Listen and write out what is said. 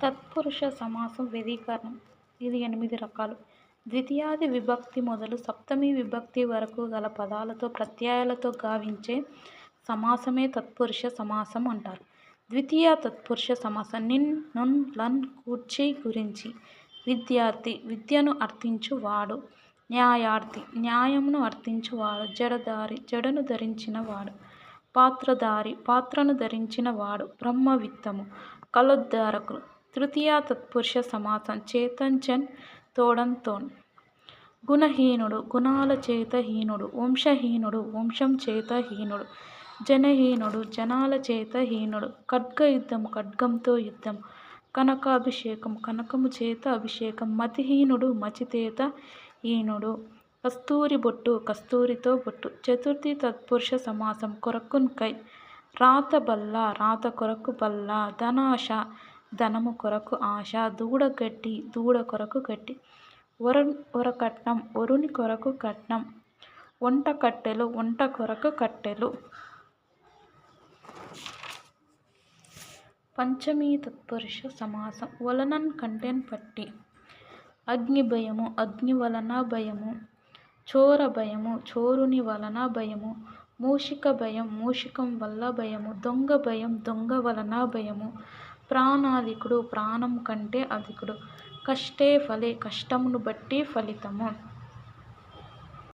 తత్పురుష సమాసం వ్యధీకరణం. ఇది 8 రకాలు. ద్వితీయాది విభక్తి మొదలు సప్తమి విభక్తి వరకు గల పదాలతో ప్రత్యయాలతో గావించే సమాసమే తత్పురుష సమాసం అంటారు. ద్వితీయ తత్పురుష సమాసం నిన్, నున్, లన్, కూర్చి, గురించి. విద్యార్థి విద్యను అర్థించువాడు. న్యాయార్థి న్యాయమును అర్థించువాడు. జడధారి జడను ధరించినవాడు. పాత్రధారి పాత్రను ధరించినవాడు. బ్రహ్మవిత్తము కళోద్ధారకులు. తృతీయ తత్పురుష సమాసం చేతంచన్ తోడంతోన్. గుణహీనుడు గుణాల చేత హీనుడు. వంశహీనుడు వంశం చేత హీనుడు. జనహీనుడు జనాల చేత హీనుడు. ఖడ్గయుద్ధము ఖడ్గంతో యుద్ధం. కనకాభిషేకం కనకము చేత అభిషేకం. మతిహీనుడు మచిచేత హీనుడు. కస్తూరి బొట్టు కస్తూరితో బొట్టు. చతుర్థి తత్పురుష సమాసం కొరకున్ కై. రాత బల్ల రాత కొరకు బల్ల. ధనాశ ధనము కొరకు ఆశ. దూడగడ్డి దూడ కొరకు గడ్డి. వరకట్నం వరుని కొరకు కట్నం. వంట కట్టెలు వంట కొరకు కట్టెలు. పంచమీ తత్పురుష సమాసం వలనన్ కంటెన్ పట్టి. అగ్ని భయము అగ్ని వలన భయము. చోర భయము చోరుని వలన భయము. మూషిక భయం మూషికం వల్ల భయము. దొంగ భయం దొంగ వలన భయము. ప్రాణాధికుడు ప్రాణం కంటే అధికుడు. కష్టే ఫలే కష్టమును బట్టి ఫలితము.